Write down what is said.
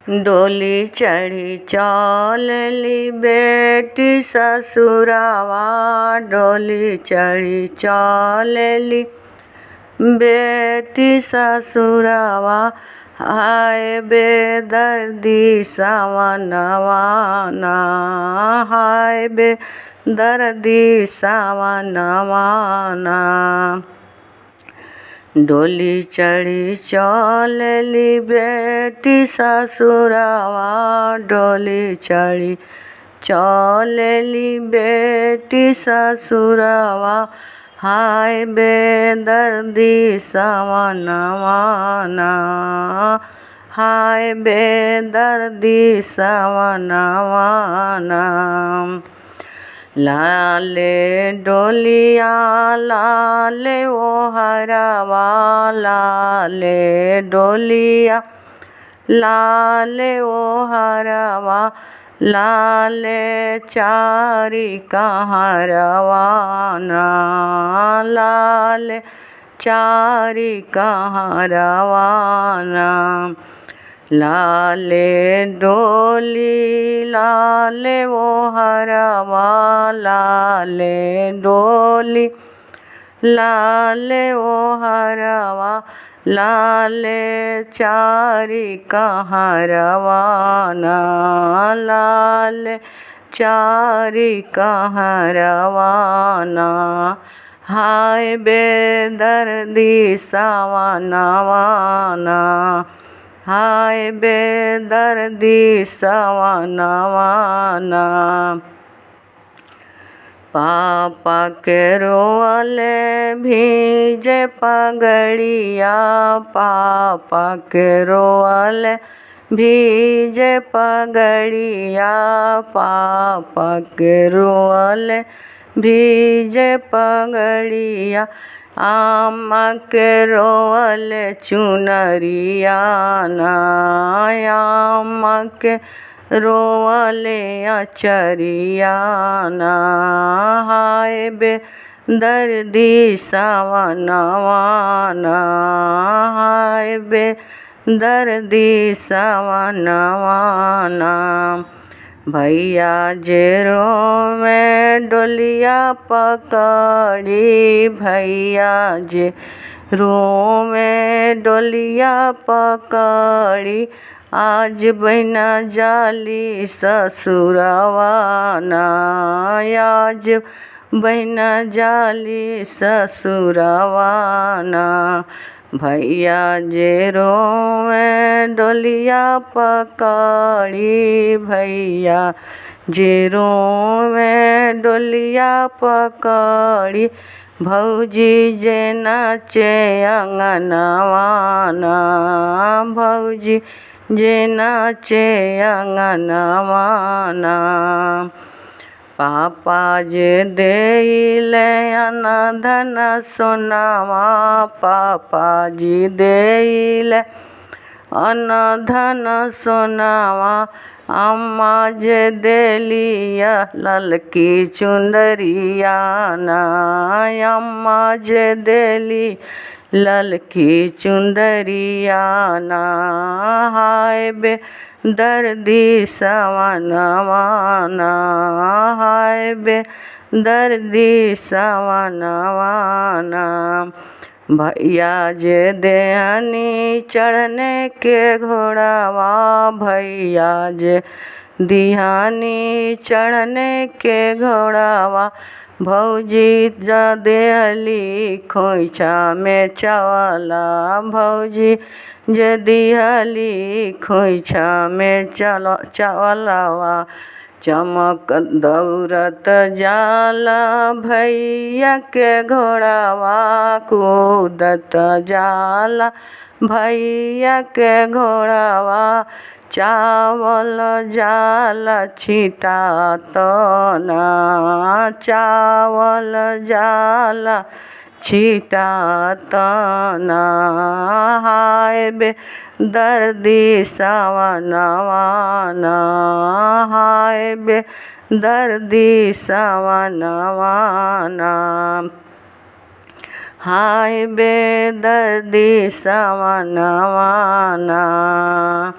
डोली चढ़ी चलली बेटी ससुरावा, डोली चढ़ी चलली बेटी ससुरावा। हाय बेदर्दी सावनवा ना, हाय बेदर्दी सावनवा ना। डोली चढ़ी चलली बेटी ससुरावा, डोली चढ़ी चलली बेटी ससुरावा। हाय बेदर्दी सावनवा ना, हाय बेदर्दी सावनवा ना। लाले डोलिया लाले ओ हरवा, लाले डोलिया लाले ओ हरवा। लाले चारी कहरवा ना, लाले चारी कहरवा ना। लाले डोली लाले वो हरवा, लाले डोली लाले वो हरवा। लाले चारी कहरवा ना, लाले चारी कहरवा ना। हाय बेदर्दी सावनवा ना, हाय बेदर्दी सावनवा ना। पापा के रोअले भीजे पगड़िया, पापा के रोअले भीजे पगड़िया। पापा के रोअले भीजे पगड़िया। आमा के रोअले चुनरिया ना, आमा के रोअले अचरिया ना। हाय बेदर्दी सावनवा ना, हाय बेदर्दी सावनवा ना। भैया जे रोवे डोलिया पकड़ी, भैया जे रोवे डोलिया पकड़ी। आज बहिना जाली ससुरवा ना, आज बहिना जाली ससुरवा ना। भैया जे रोवे डोलिया पकड़ी, भैया जे रोवे डोलिया पकड़ी। भौजी जे नाचे अंगनवा ना, भौजी जे नाचे अंगनवा ना। पापा जे देले अन्न धन सोनावा, पापा जी देले अन्न धन सोनावा। अम्मा जे देलिया ललकी चुंदरिया ना, अम्मा जे देली ललकी चुंदरिया ना। हाय बेदर्दी सावनवा ना, हाय बेदर्दी सावनवा ना। भैया जे देहनी चढ़ने के घोड़ावा, भैया जे दिहानी चढ़ने के घोड़ावा। भौजी जा देहली खोइछा में चावला, भौजी जे दिहली खोइछा में चावलवा। चमक दौड़त जाला भैया के घोड़ावा, कूदत जाला भैया के घोड़ावा। चावल जाला छिटात ना, चावल जाला छिटात ना। हाय बेदर्दी सावनवा ना, हाय बेदर्दी सावनवा ना। हाय बेदर्दी सावनवा ना।